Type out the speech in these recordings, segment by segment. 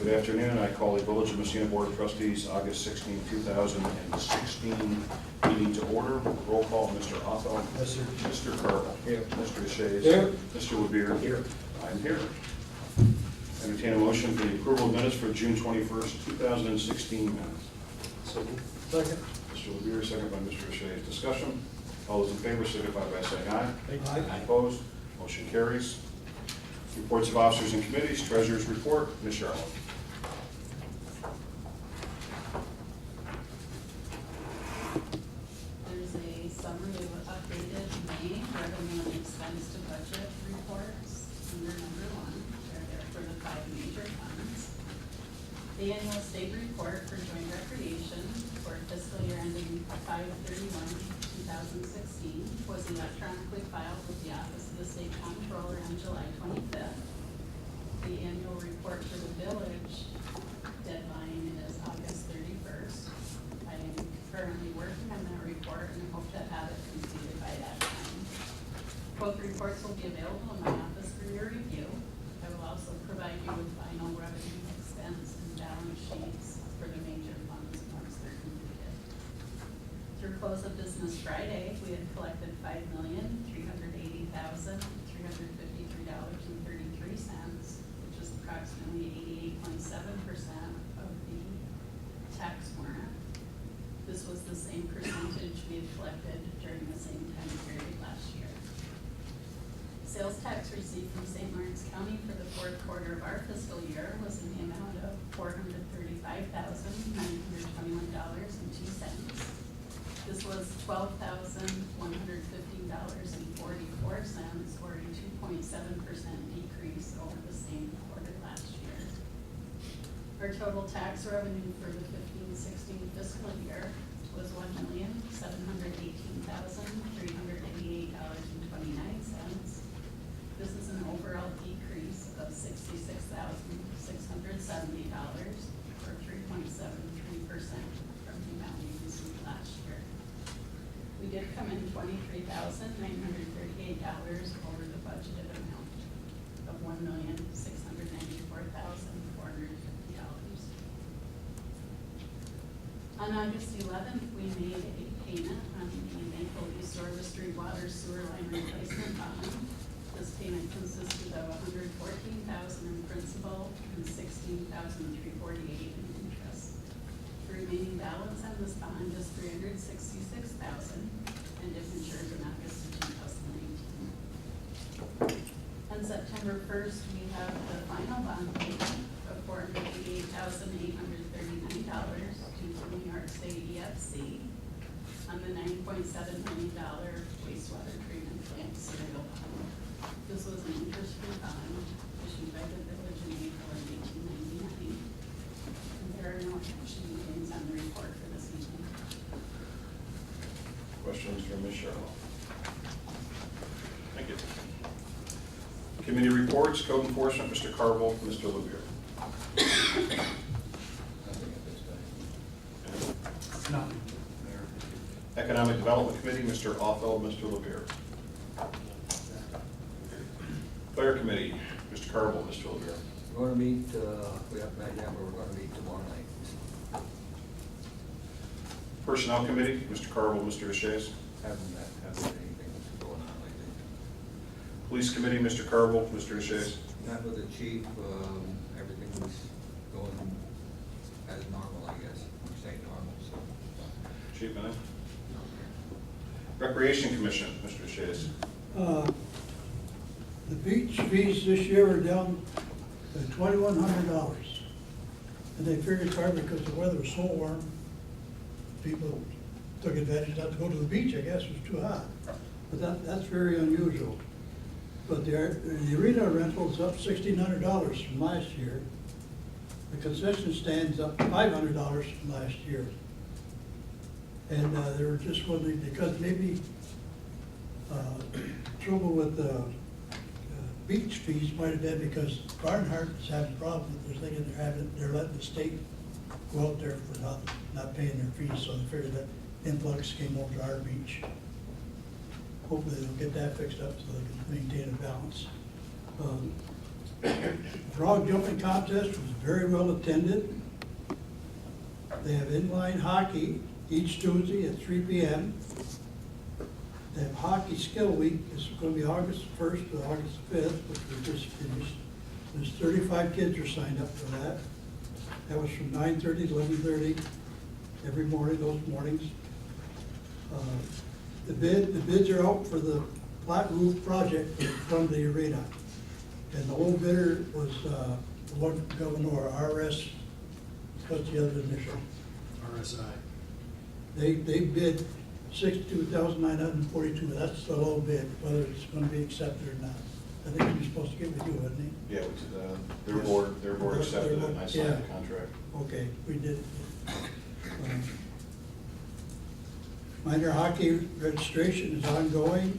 Good afternoon. I call the Village of Messina Board of Trustees August 16, 2016 meeting to order. Roll call, Mr. Otto. Yes, sir. Mr. Carl. Here. Mr. Shays. Here. Mr. Levere. Here. I'm here. Entertain a motion for the approval of minutes for June 21st, 2016 minutes. Second. Mr. Levere, second by Mr. Shays. Discussion. All those in favor signify by saying aye. Aye. Opposed? Motion carries. Reports of officers and committees, treasurer's report, Ms. Charlotte. There's a summary of updated May revenue and expense to budget reports under number 1. They're there for the 5 major funds. The annual state report for joint recreation for fiscal year ending 5/31/2016 was electronically filed with the Office of the State Comptroller on July 25th. The annual report for the village deadline is August 31st. I am currently working on that report and hope to have it completed by that time. Both reports will be available in my office for your review. I will also provide you with final revenue, expense, and balance sheets for the major funds once they're completed. Through close of business Friday, we had collected $5,380,353.33, which is approximately 88.7% of the tax warrant. This was the same percentage we had collected during the same time period last year. Sales tax received from St. Lawrence County for the fourth quarter of our fiscal year was in the amount of $435,921.02. This was $12,115.44, or a 2.7% decrease over the same quarter last year. Our total tax revenue for the 15-16 fiscal year was $1,718,388.29. This is an overall decrease of $66,670, or 3.73% from the amount we received last year. We did come in $23,938 over the budgeted amount of $1,694,450. On August 11th, we made a payment on the Maple East Orvis Street Water Sewer Line Replacement Bond. This payment consisted of $114,000 in principal and $16,348 in interest. The remaining balance on this bond is $366,000, and it matures in August of 2019. On September 1st, we have the final bond payment of $488,839 due to New York State EFC on the $9.7 million wastewater treatment plant serial bond. This was an interest-free bond issued by the village in April of 1899. And there are no action meetings on the report for this evening. Questions from Ms. Charlotte? Thank you. Committee reports, code enforcement, Mr. Carville, Mr. Levere. No. Economic Development Committee, Mr. Otto, Mr. Levere. Fire Committee, Mr. Carville, Mr. Levere. We're going to meet, we have to but we're going to meet tomorrow night. Personnel Committee, Mr. Carville, Mr. Shays. Haven't anything going on lately. Police Committee, Mr. Carville, Mr. Shays. Met with the chief, everything was going as normal, I guess. I'm saying normal, so. Chief, man. Recreation Commission, Mr. Shays. The beach fees this year are down to $2,100. And they figured it's hard because the weather was so warm, people took advantage not to go to the beach, I guess, it was too hot. But that's very unusual. But the arena rental's up $1,600 from last year. The concession stand's up $500 from last year. And they were just wondering, because maybe trouble with the beach fees might have been because Barnhart's having problems. They're thinking they're letting the state go out there for not paying their fees, so they figured that influx came over to our beach. Hopefully they'll get that fixed up so they can maintain a balance. Frog jumping contest was very well attended. They have inline hockey each Tuesday at 3 p.m. They have hockey skill week, it's gonna be August 1st to August 5th, which we just finished. There's 35 kids are signed up for that. That was from 9:30 to 11:30 every morning, those mornings. The bids are out for the flat roof project from the arena. And the whole bidder was, the one from Governor, RS, what's the other initial? RSI. They bid $62,942, that's the low bid, whether it's gonna be accepted or not. I think he was supposed to get with you, wasn't he? Yeah, their board accepted it, and I signed the contract. Okay, we did. Minor hockey registration is ongoing.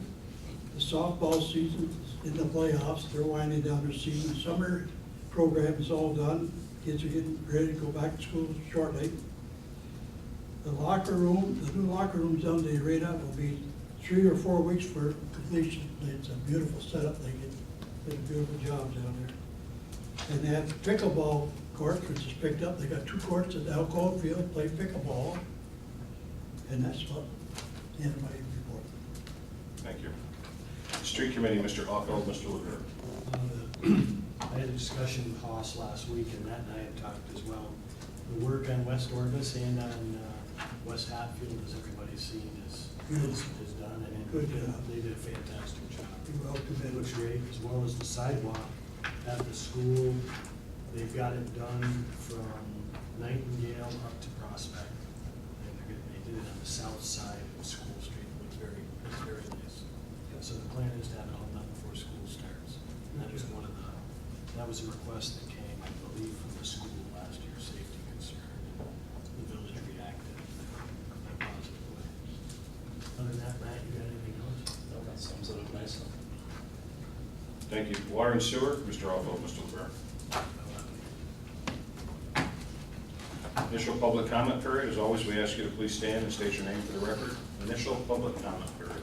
The softball season is in the playoffs, they're winding down their season. Summer program is all done, kids are getting ready to go back to school shortly. The locker room, the new locker rooms down the arena will be 3 or 4 weeks for completion. It's a beautiful setup, they did a beautiful job down there. And they have pickleball courts, which is picked up, they got 2 courts at the Alcoa Field, play pickleball. And that's what, the end of my report. Thank you. Street Committee, Mr. Offeld, Mr. Levere. I had a discussion with Haas last week, and Matt and I had talked as well. The work on West Orvis and on West Hatfield, as everybody's seen, is done, and Good job. they did a fantastic job. You're well It committed. looks great, as well as the sidewalk at the school. They've got it done from Nightingale up to Prospect. And they did it on the south side of School Street, it's very nice. So the plan is to have it all done before school starts. And that was a request that came, I believe, from the school last year, safety concern. The village reacted in a positive way. Other than that, Matt, you got anything else? No, that sums it up nicely. Thank you. Water and Sewer, Mr. Offeld, Mr. Levere. Initial public comment period. As always, we ask you to please stand and state your name for the record. Initial public comment period.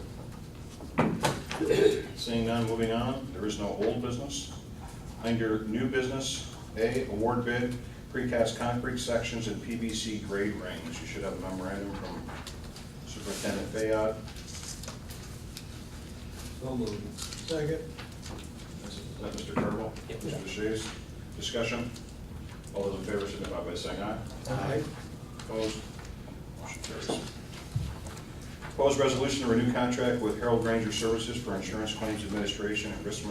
Seeing none, moving on. There is no old business. Under new business, A, award bid, precast concrete sections and PVC grade rings. You should have a memorandum from Superintendent Fayad. So moved. Second. Is that Mr. Cardinal? Yep. Mr. DeShays? Discussion? All those in favor signify by saying aye. Aye. Opposed? Motion carries. Proposed resolution to renew contract with Harold Granger Services for insurance claims administration and risk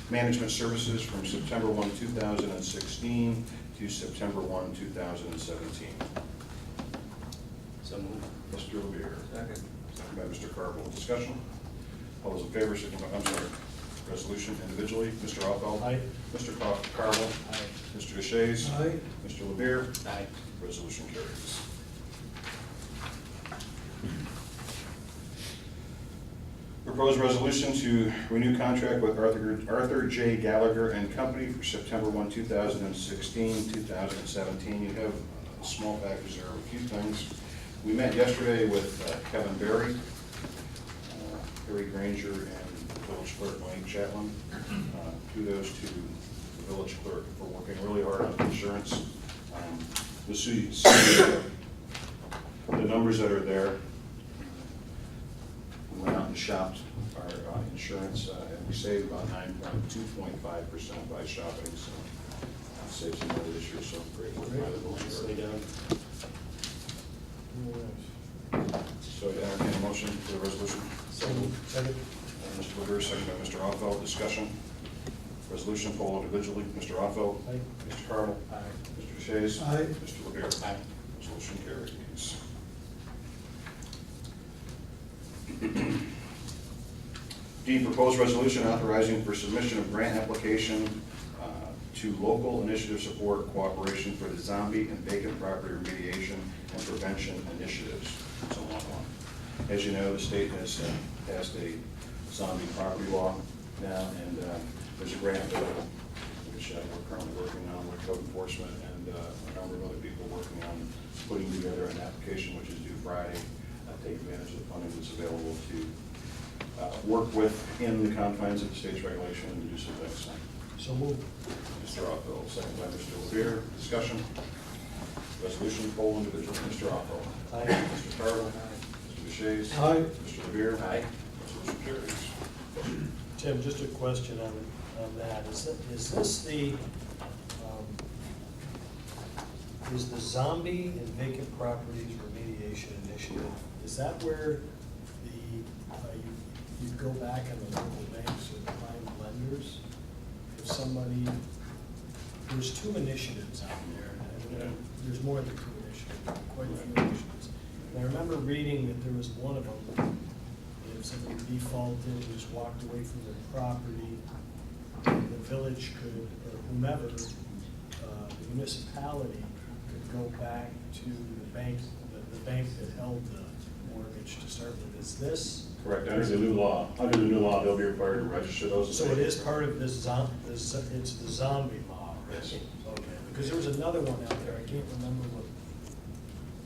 management services from September 1, 2016 to September 1, 2017. So moved. Mr. Levere. Second. Second by Mr. Carville. Discussion? All those in favor signify, I'm sorry, resolution individually. Mr. Offeld? Aye. Mr. Carville? Aye. Mr. DeShays? Aye. Mr. Levere? Aye. Resolution carries. Proposed resolution to renew contract with Arthur J. Gallagher and Company for September 1, 2016, 2017. You have a small package there of a few things. We met yesterday with Kevin Berry, Harry Granger, and Village Clerk Mike Chatlin. Kudos to the Village Clerk for working really hard on insurance. You'll see the numbers that are there. We went out and shopped our insurance, and we saved about 2.5% by shopping, so saved some money this year, so great work by the Village Nicely Clerk. done. So I entertain a motion for the resolution. So moved. Second. Mr. Levere, second by Mr. Offeld. Discussion. Resolution poll individually. Mr. Offeld. Aye. Mr. Cardinal. Aye. Mr. DeShays. Aye. Mr. Levere. Aye. Resolution carries. D, proposed resolution authorizing for submission of grant application to local initiative support cooperation for the zombie and vacant property remediation and prevention initiatives. It's a long one. As you know, the state has passed a zombie property law now, and there's a grant available, which we're currently working on with code enforcement and a number of other people working on putting together an application which is due Friday. Take advantage of the funding that's available to work within the confines of the state's regulation and to do some things. So move. Mr. Rocco, second by Mr. Revere. Discussion. Resolution, poll individual. Mr. Rocco. Aye. Mr. Carl. Mr. Deshaies. Aye. Mr. Revere. Aye. Resolution carries. Tim, just a question on that. Is this the, is the zombie and vacant properties remediation initiative, is that where you go back on the local banks or the prime lenders? If somebody, there's two initiatives out there, and there's more than two initiatives, quite a few initiatives. And I remember reading that there was one of them, if somebody defaulted, just walked away from their property, the village could, or whomever, the municipality could go back to the bank, the bank that held the mortgage to start with. Is this? Correct. Under the new law, they'll be required to register those. So it is part of this it's the zombie law, right? Yes. Okay, because there was another one out there, I can't remember what,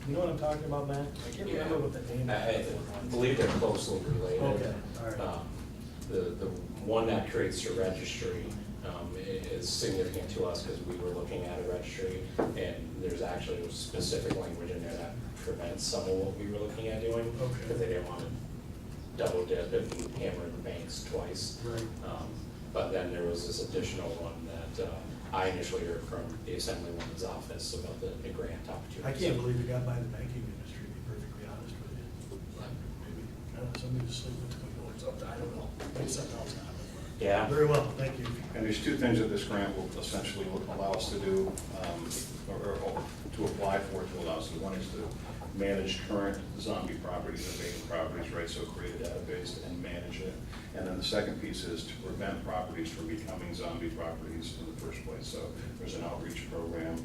you know what I'm talking about, Matt? I can't remember what the name of I it was. believe they're closely related. Okay, all right. The one that creates a registry is significant to us because we were looking at a registry, and there's actually specific language in there that prevents some of what we were looking at doing. Okay. Because they didn't want to double dip and hammer the banks twice. Right. But then there was this additional one that I initially heard from the Assemblywoman's office about the grant opportunity. I can't believe it got by the banking industry, to be perfectly honest with you. Maybe, I don't know, somebody was sleeping between doors up there, I don't know, maybe something else happened. Yeah. Very well, thank you. And there's two things that this grant will essentially allow us to do, or to apply for, to allow us to. One is to manage current zombie properties or vacant properties, right, so create a database and manage it. And then the second piece is to prevent properties from becoming zombie properties in the first place. So there's an outreach program,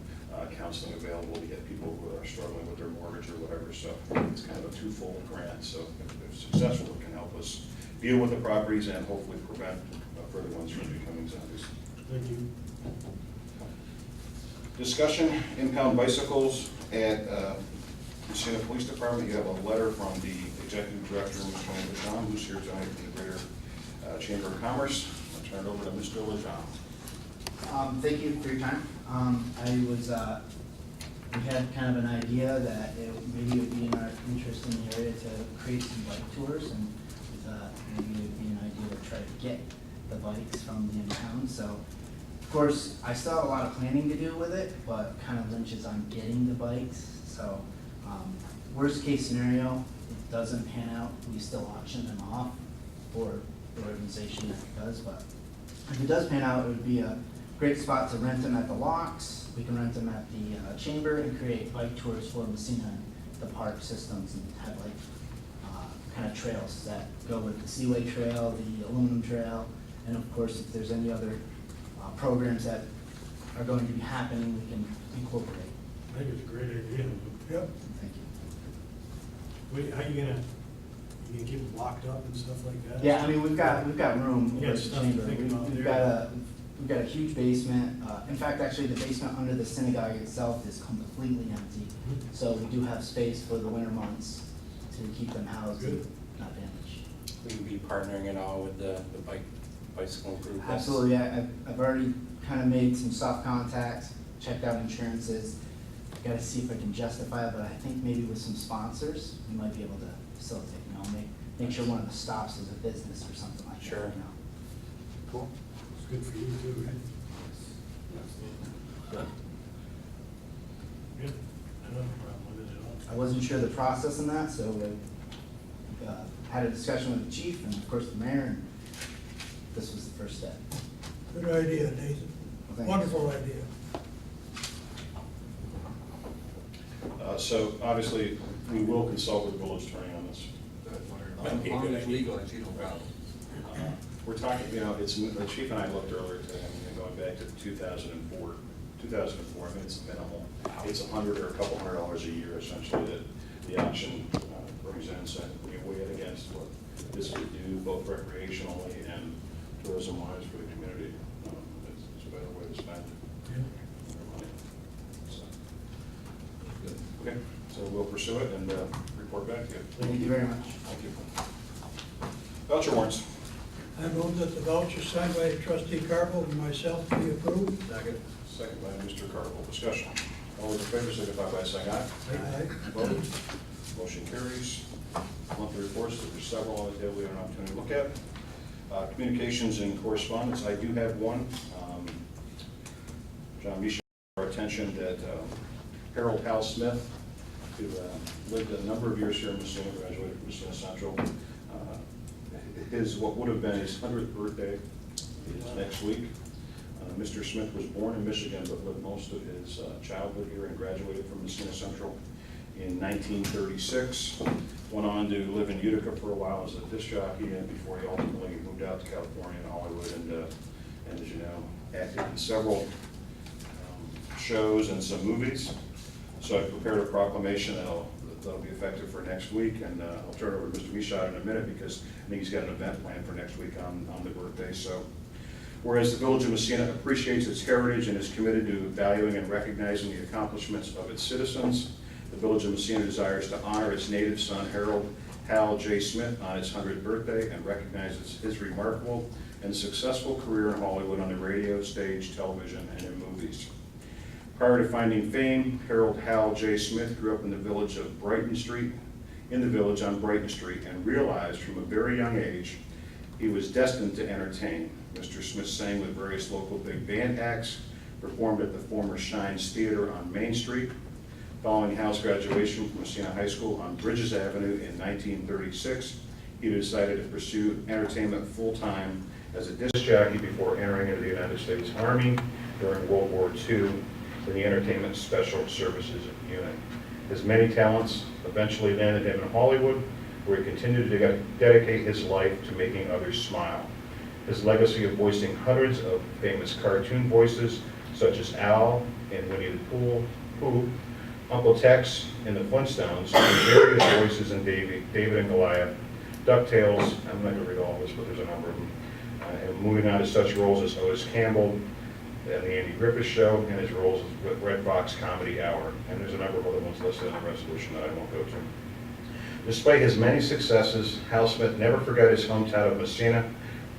counseling available to get people who are struggling with their mortgage or whatever. So it's kind of a twofold grant. So if successful, it can help us deal with the properties and hopefully prevent further ones from becoming zombies. Thank you. Discussion, impound bicycles at Messina Police Department. You have a letter from the Executive Director, Mr. LeJean, who's here tonight from the Greater Chamber of Commerce. I'll turn it over to Mr. LeJean. Thank you for your time. We had kind of an idea that maybe it would be in our interest in the area to create some bike tours, and maybe it would be an idea to try to get the bikes from the impound. So, of course, I still have a lot of planning to do with it, but kind of hinges on getting the bikes. So, worst case scenario, it doesn't pan out, we still auction them off for the organization that does. But if it does pan out, it would be a great spot to rent them at the locks. We can rent them at the chamber and create bike tours for Messina and the park systems, and have like kind of trails that go with the Seaway Trail, the Aluminum Trail, and of course, if there's any other programs that are going to be happening, we can incorporate. I think it's a great idea. Yep. Thank you. Wait, how you gonna keep them locked up and stuff like that? Yeah, I mean, we've got room You got over at the stuff to chamber. think about We've there. got a huge basement. In fact, actually, the basement under the synagogue itself is completely empty. Mhm. So we do have space for the winter months to keep them housed and Good. not damaged. We would be partnering it all with the bicycle group. Absolutely. I've already kind of made some soft contacts, checked out insurances. Got to see if I can justify it, but I think maybe with some sponsors, we might be able to facilitate, make sure one of the stops is a business or something like that. Sure. Cool. It's good for you too, right? Good. Good. I don't have a problem with it at all. I wasn't sure the process in that, so we had a discussion with the chief and of course the mayor, and this was the first step. Good idea, Nathan. Well, thanks. Wonderful idea. So obviously, we will consult with the village attorney on this. As long as it's legal, I see no problem. We're talking, the chief and I looked earlier today, going back to 2004, I mean, it's minimal. It's $100 or a couple $100 a year essentially that the auction represents, and we weigh it against what this would do both recreationally and tourism-wise for the community. It's a better way to spend our money. So, Good. okay, so we'll pursue it and report back to you. Thank you very much. Thank you. Voucher warrants. I move that the vouchers signed by trustee Carpel and myself be approved. Second. Second by Mr. Carvel. Discussion. All those in favor signify by saying aye. Aye. Opposed? Motion carries. Monthly reports, there's several on the table we have an opportunity to look at. Communications and correspondence, I do have one. John Misha, our attention that Harold Hal Smith, who lived a number of years here in Messina, graduated from Messina Central. What would have been his 100th birthday is next week. Mr. Smith was born in Michigan, but lived most of his childhood here and graduated from Messina Central in 1936. Went on to live in Utica for a while as a disc jockey, and before he ultimately moved out to California and Hollywood, and as you know, acted in several shows and some movies. So I prepared a proclamation that'll be effective for next week, and I'll turn it over to Mr. Michaud in a minute because I think he's got an event planned for next week on the birthday. So, whereas the Village of Messina appreciates its heritage and is committed to valuing and recognizing the accomplishments of its citizens, the Village of Messina desires to honor its native son, Harold Hal J. Smith, on his 100th birthday and recognizes his remarkable and successful career in Hollywood on the radio, stage, television, and in movies. Prior to finding fame, Harold Hal J. Smith grew up in the village of Brighton Street, on Brighton Street, and realized from a very young age he was destined to entertain. Mr. Smith sang with various local big band acts, performed at the former Shines Theater on Main Street. Following Hal's graduation from Messina High School on Bridges Avenue in 1936, he decided to pursue entertainment full-time as a disc jockey before entering into the United States Army during World War II in the Entertainment Special Services Unit. His many talents eventually landed him in Hollywood, where he continued to dedicate his life to making others smile. His legacy of voicing hundreds of famous cartoon voices, such as Al in Winnie the Pooh, Uncle Tex in the Flintstones, and various voices in David and Goliath, DuckTales, I'm not going to read all of this, but there's a number of them, and moving on to such roles as Otis Campbell, and the Andy Griffith Show, and his roles with Red Fox Comedy Hour. And there's a number of other ones listed in the resolution that I won't go to. Despite his many successes, Hal Smith never forgot his hometown of Messina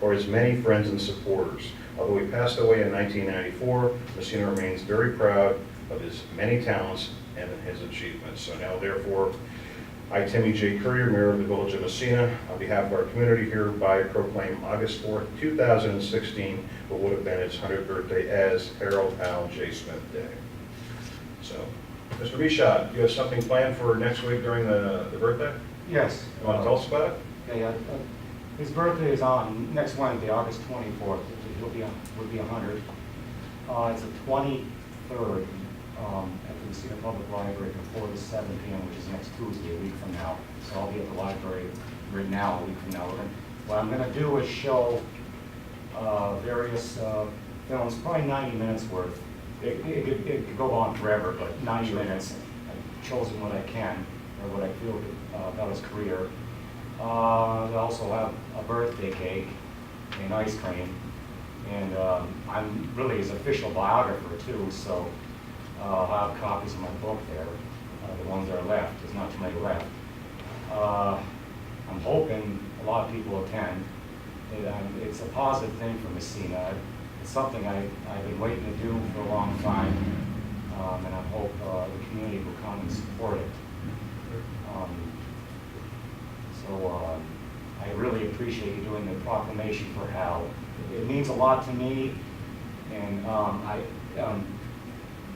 or his many friends and supporters. Although he passed away in 1994, Messina remains very proud of his many talents and his achievements. So now, therefore, I, Timmy J. Courier, Mayor of the Village of Messina, on behalf of our community hereby proclaim August 4th, 2016, what would have been his 100th birthday, as Harold Hal J. Smith Day. So, Mr. Michaud, you have something planned for next week during the birthday? Yes. You want to tell us about it? Okay, his birthday is on next Wednesday, August 24th. He'll be 100. It's the 23rd at the Messina Public Library from 4 to 7 p.m., which is next Tuesday, a week from now. So I'll be at the library right now, a week from now. What I'm going to do is show various films, probably 90 minutes worth. It could go on forever, but 90 minutes. I've chosen what I can, or what I feel about his career. I also have a birthday cake and ice cream, and I'm really his official biographer too, so I'll have copies of my book there, the ones that are left. There's not too many left. I'm hoping a lot of people attend. It's a positive thing for Messina. It's something I've been waiting to do for a long time, and I hope the community will come and support it. I really appreciate you doing the proclamation for Hal. It means a lot to me, and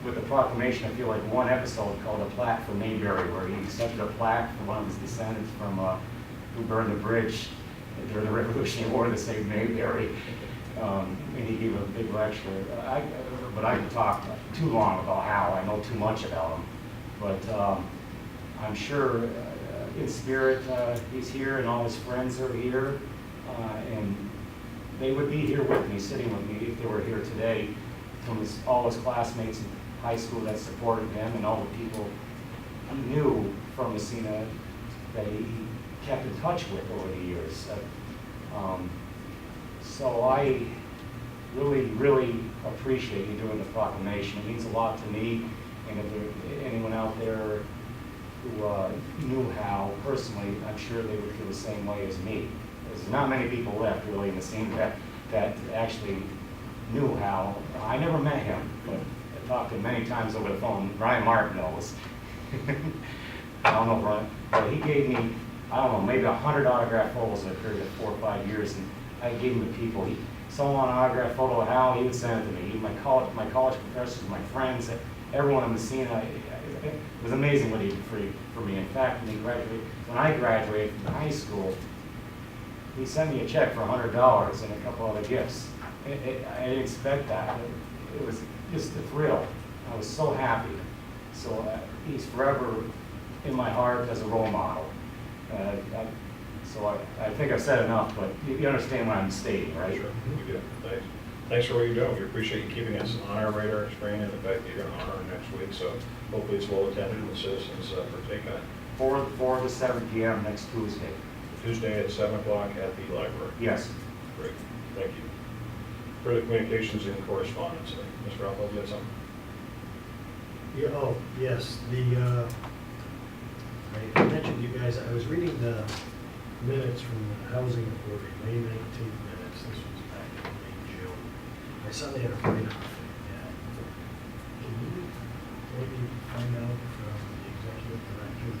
with the proclamation, I feel like one episode called A Plaque for Mayberry, where he accepted a plaque from one of his descendants from who burned the bridge during the Revolutionary War to save Mayberry. And he gave a big lecture. But I could talk too long about Hal. I know too much about him. But I'm sure in spirit he's here, and all his friends are here. And they would be here with me, sitting with me, if they were here today, from all his classmates in high school that supported him, and all the people he knew from Messina that he kept in touch with over the years. So I really, really appreciate you doing the proclamation. It means a lot to me, and if there's anyone out there who knew Hal personally, I'm sure they would feel the same way as me. There's not many people left really in the scene that actually knew Hal. I never met him, but I talked to him many times over the phone. Ryan Martin knows. I don't know, Ryan, but he gave me, I don't know, maybe 100 autograph photos in a period of 4 or 5 years, and I gave them to people. Someone want an autograph photo of Hal, he would send it to me. My college professors, my friends, everyone in the scene. It was amazing what he did for me. In fact, when I graduated from high school, he sent me a check for $100 and a couple other gifts. I didn't expect that. It was just a thrill. I was so happy. So he's forever in my heart as a role model. So I think I've said enough, but you understand what I'm stating, right? Sure, we do. Thanks. Thanks for what you're doing. We appreciate you keeping us on our radar screen and the fact that you're going to honor it next week. So hopefully it's well attended and the citizens partake in it. 4 to 7 p.m. next Tuesday. Tuesday at 7 o'clock at the library. Yes. Great, thank you. Further communications and correspondence. Mr. Alpo, you had something? Yeah, oh, yes, I mentioned you guys, I was reading the minutes from the housing authority, May 19th minutes, this was back in May, June. I saw they had a write-off, and can you maybe find out from the executive director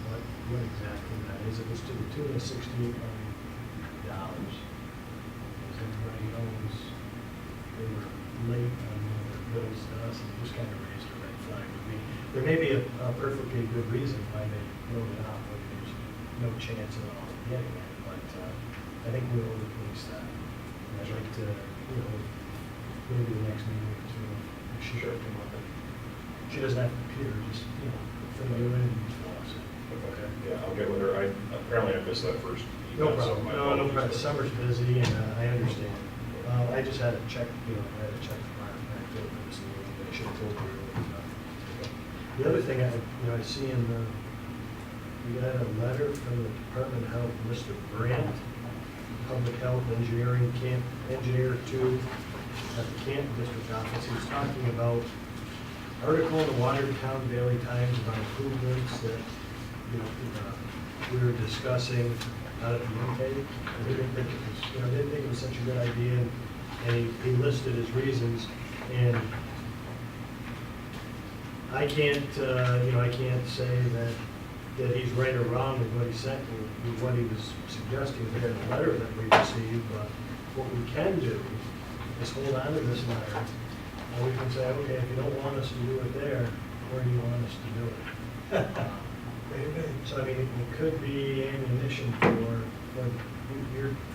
what exactly that is? It was to the tune of $68 million. As everybody knows, they were late on their bills to us, and it just kind of raised a red flag with me. There may be a perfectly good reason why they wrote it off, but there's no chance at all of getting it. But I think we owe the police that. And I'd like to, maybe the next meeting or two, if she should come up and, she doesn't have a computer, just, fill you in and us it. Okay, yeah, I'll get with her. Apparently I missed that first No email, so problem. my No apologies. problem. Summer's busy, and I understand. I just had to check, I had to check the fire back there for this meeting, but I should have told you earlier. The other thing I see in the, we got a letter from the Department of Health, Mr. Brandt, Public Health Engineering Camp, Engineer 2 at the Camp District Office. He was talking about article in the Watertown Daily Times about improvements that, we were discussing out at the intake. I didn't think it was such a good idea, and he listed his reasons, and I can't say that he's right or wrong with what he sent, with what he was suggesting there in the letter that we received, but what we can do is hold on to this letter, and we can say, okay, if you don't want us to do it there, where do you want us to do it? So, it could be ammunition for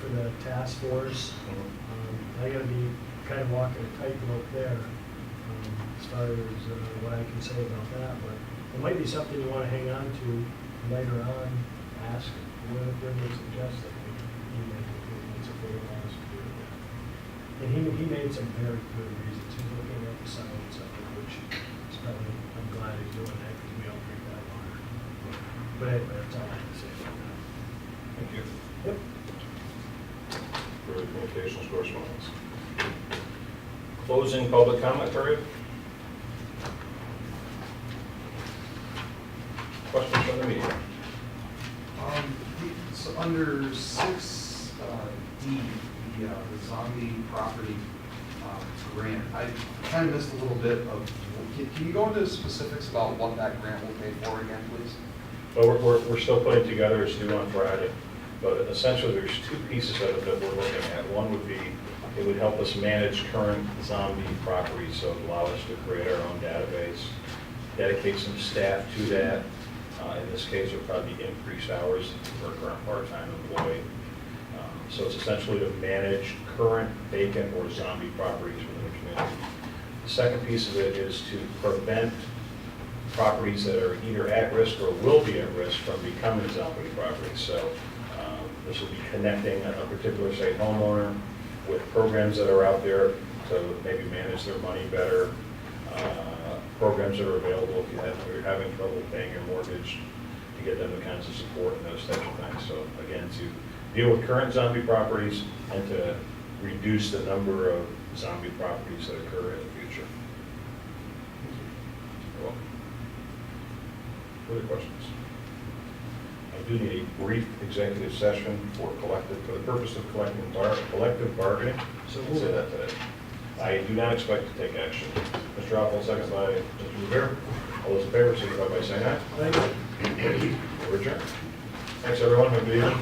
the task force. I gotta be kind of walking a tightrope there, as far as what I can say about that, but it might be something you want to hang on to later on, ask, when they suggest that he make improvements if they want us to do that. And he made some very good reasons. He's looking at the science of it, which is probably, I'm glad he's doing that, because we all drink that water. But anyway, that's all I have to say about that. Thank you. Yep. Further communications correspondence. Closing public comment period. Questions from the media? So under 6D, the zombie property grant, I kind of missed a little bit of, can you go into specifics about what that grant will pay for again, please? Well, we're still putting together, it's due on Friday, but essentially there's two pieces of it that we're looking at. One would be, it would help us manage current zombie properties, so it would allow us to create our own database, dedicate some staff to that. In this case, it would probably be increased hours for a current part-time employee. So it's essentially to manage current vacant or zombie properties within the community. The second piece of it is to prevent properties that are either at risk or will be at risk from becoming zombie properties. So this will be connecting a particular, say, homeowner with programs that are out there to maybe manage their money better, programs that are available if you're having trouble paying your mortgage, to get them the kinds of support and those types of things. So again, to deal with current zombie properties and to reduce the number of zombie properties that occur in the future. You're welcome. Further questions? I do need a brief executive session for the purpose of collective bargaining. So I'll say that today. I do not expect to take action. Mr. Appel, second by Mr. Rivera. All those in favor, signify by saying aye. Thank you. We're adjourned. Thanks, everyone. Have a good evening.